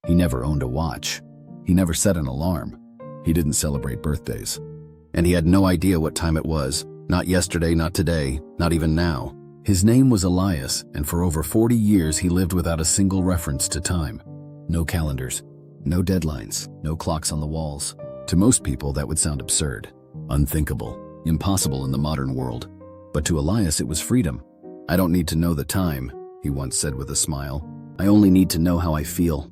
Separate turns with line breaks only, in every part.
He never owned a watch. He never set an alarm. He didn't celebrate birthdays. And he had no idea what time it was. Not yesterday, not today, not even now. His name was Elias, and for over 40 years he lived without a single reference to time. No calendars, no deadlines, no clocks on the walls. To most people, that would sound absurd, unthinkable, impossible in the modern world. But to Elias, it was freedom. "I don't need to know the time," he once said with a smile. "I only need to know how I feel."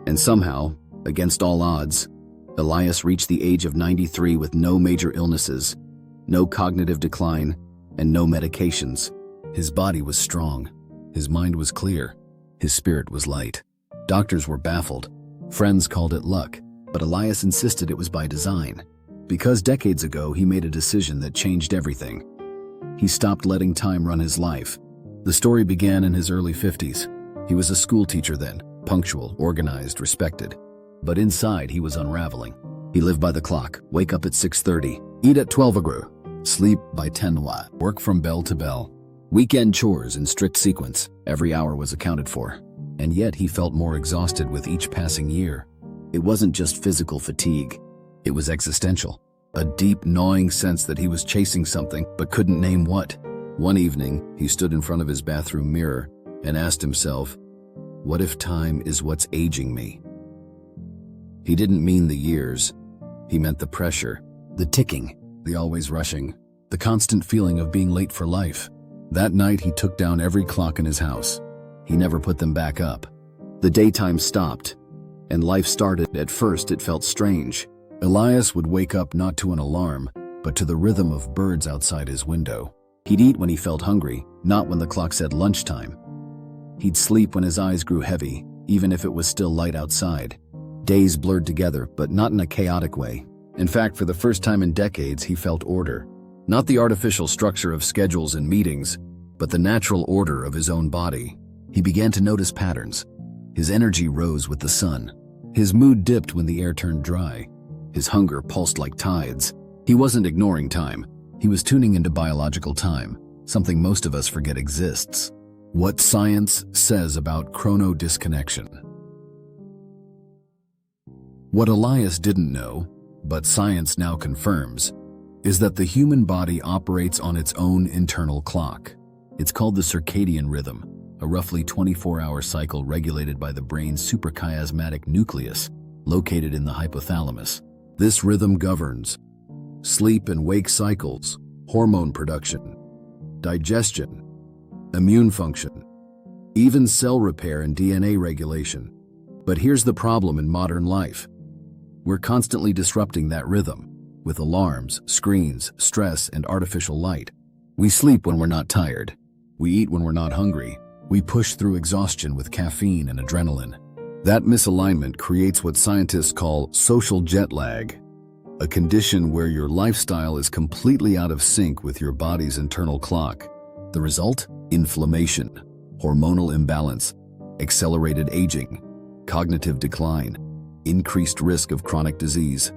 And somehow, against all odds, Elias reached the age of 93 with no major illnesses, no cognitive decline, and no medications. His body was strong. His mind was clear. His spirit was light. Doctors were baffled. Friends called it luck, but Elias insisted it was by design. Because decades ago, he made a decision that changed everything. He stopped letting time run his life. The story began in his early 50s. He was a school teacher then, punctual, organized, respected. But inside, he was unraveling. He lived by the clock, wake up at 6:30, eat at 12 agru, sleep by 10 wa, work from bell to bell. Weekend chores in strict sequence, every hour was accounted for. And yet he felt more exhausted with each passing year. It wasn't just physical fatigue, it was existential. A deep, gnawing sense that he was chasing something, but couldn't name what. One evening, he stood in front of his bathroom mirror and asked himself, "What if time is what's aging me?" He didn't mean the years. He meant the pressure, the ticking, the always rushing, the constant feeling of being late for life. That night, he took down every clock in his house. He never put them back up. The daytime stopped, and life started. At first, it felt strange. Elias would wake up not to an alarm, but to the rhythm of birds outside his window. He'd eat when he felt hungry, not when the clock said lunchtime. He'd sleep when his eyes grew heavy, even if it was still light outside. Days blurred together, but not in a chaotic way. In fact, for the first time in decades, he felt order. Not the artificial structure of schedules and meetings, but the natural order of his own body. He began to notice patterns. His energy rose with the sun. His mood dipped when the air turned dry. His hunger pulsed like tides. He wasn't ignoring time. He was tuning into biological time, something most of us forget exists. What science says about chrono disconnection. What Elias didn't know, but science now confirms, is that the human body operates on its own internal clock. It's called the circadian rhythm, a roughly 24-hour cycle regulated by the brain's suprachiasmatic nucleus, located in the hypothalamus. This rhythm governs sleep and wake cycles, hormone production, digestion, immune function, even cell repair and DNA regulation. But here's the problem in modern life. We're constantly disrupting that rhythm with alarms, screens, stress, and artificial light. We sleep when we're not tired. We eat when we're not hungry. We push through exhaustion with caffeine and adrenaline. That misalignment creates what scientists call social jet lag, a condition where your lifestyle is completely out of sync with your body's internal clock. The result? Inflammation, hormonal imbalance, accelerated aging, cognitive decline, increased risk of chronic disease.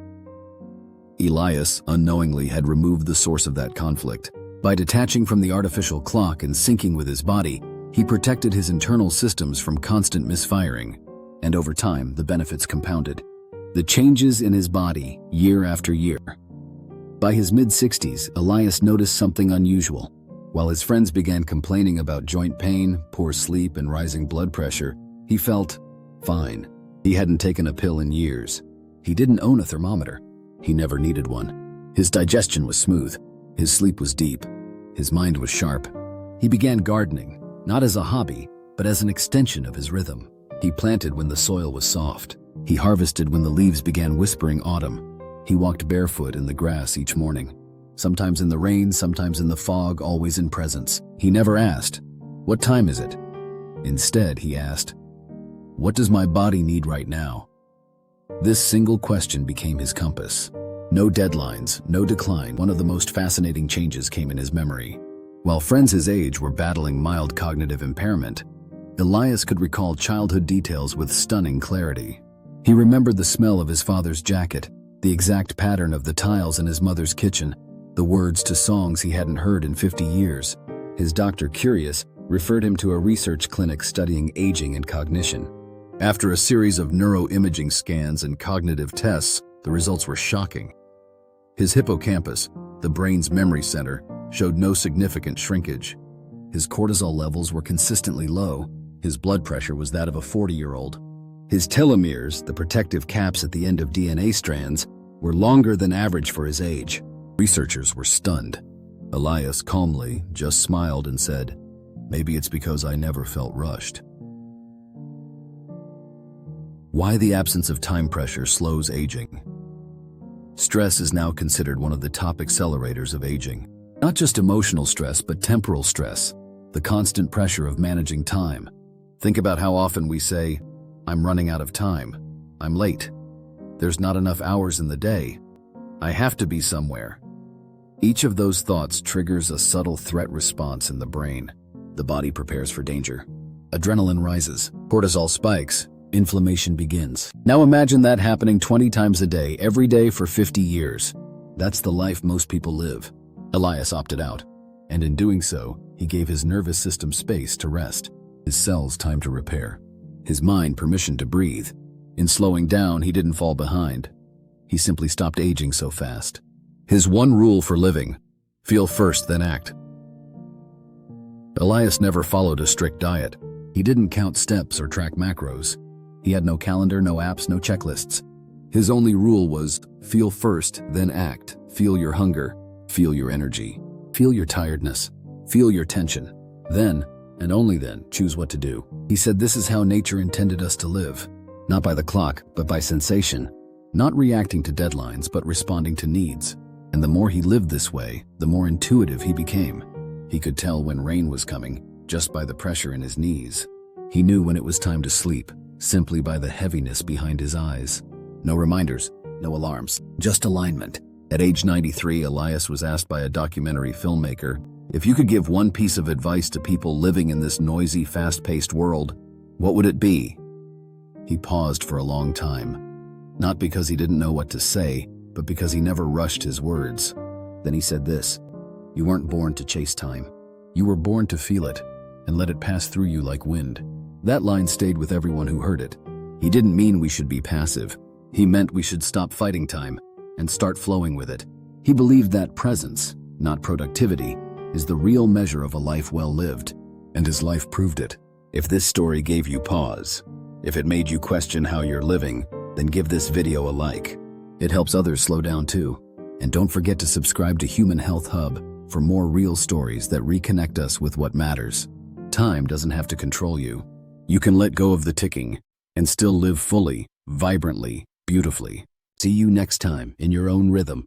Elias unknowingly had removed the source of that conflict. By detaching from the artificial clock and syncing with his body, he protected his internal systems from constant misfiring. And over time, the benefits compounded. The changes in his body, year after year. By his mid-60s, Elias noticed something unusual. While his friends began complaining about joint pain, poor sleep, and rising blood pressure, he felt fine. He hadn't taken a pill in years. He didn't own a thermometer. He never needed one. His digestion was smooth. His sleep was deep. His mind was sharp. He began gardening, not as a hobby, but as an extension of his rhythm. He planted when the soil was soft. He harvested when the leaves began whispering autumn. He walked barefoot in the grass each morning. Sometimes in the rain, sometimes in the fog, always in presence. He never asked, "What time is it?" Instead, he asked, "What does my body need right now?" This single question became his compass. No deadlines, no decline. One of the most fascinating changes came in his memory. While friends his age were battling mild cognitive impairment, Elias could recall childhood details with stunning clarity. He remembered the smell of his father's jacket, the exact pattern of the tiles in his mother's kitchen, the words to songs he hadn't heard in 50 years. His doctor, curious, referred him to a research clinic studying aging and cognition. After a series of neuroimaging scans and cognitive tests, the results were shocking. His hippocampus, the brain's memory center, showed no significant shrinkage. His cortisol levels were consistently low. His blood pressure was that of a 40-year-old. His telomeres, the protective caps at the end of DNA strands, were longer than average for his age. Researchers were stunned. Elias calmly just smiled and said, "Maybe it's because I never felt rushed." Why the absence of time pressure slows aging. Stress is now considered one of the top accelerators of aging. Not just emotional stress, but temporal stress, the constant pressure of managing time. Think about how often we say, "I'm running out of time. I'm late. There's not enough hours in the day. I have to be somewhere." Each of those thoughts triggers a subtle threat response in the brain. The body prepares for danger. Adrenaline rises, cortisol spikes, inflammation begins. Now imagine that happening 20 times a day, every day for 50 years. That's the life most people live. Elias opted out, and in doing so, he gave his nervous system space to rest, his cells time to repair, his mind permission to breathe. In slowing down, he didn't fall behind. He simply stopped aging so fast. His one rule for living: feel first, then act. Elias never followed a strict diet. He didn't count steps or track macros. He had no calendar, no apps, no checklists. His only rule was feel first, then act. Feel your hunger, feel your energy, feel your tiredness, feel your tension. Then, and only then, choose what to do. He said this is how nature intended us to live. Not by the clock, but by sensation. Not reacting to deadlines, but responding to needs. And the more he lived this way, the more intuitive he became. He could tell when rain was coming, just by the pressure in his knees. He knew when it was time to sleep, simply by the heaviness behind his eyes. No reminders, no alarms, just alignment. At age 93, Elias was asked by a documentary filmmaker, if you could give one piece of advice to people living in this noisy, fast-paced world, what would it be? He paused for a long time, not because he didn't know what to say, but because he never rushed his words. Then he said this: "You weren't born to chase time. You were born to feel it and let it pass through you like wind." That line stayed with everyone who heard it. He didn't mean we should be passive. He meant we should stop fighting time and start flowing with it. He believed that presence, not productivity, is the real measure of a life well lived, and his life proved it. If this story gave you pause, if it made you question how you're living, then give this video a like. It helps others slow down too. And don't forget to subscribe to Human Health Hub for more real stories that reconnect us with what matters. Time doesn't have to control you. You can let go of the ticking and still live fully, vibrantly, beautifully. See you next time in your own rhythm.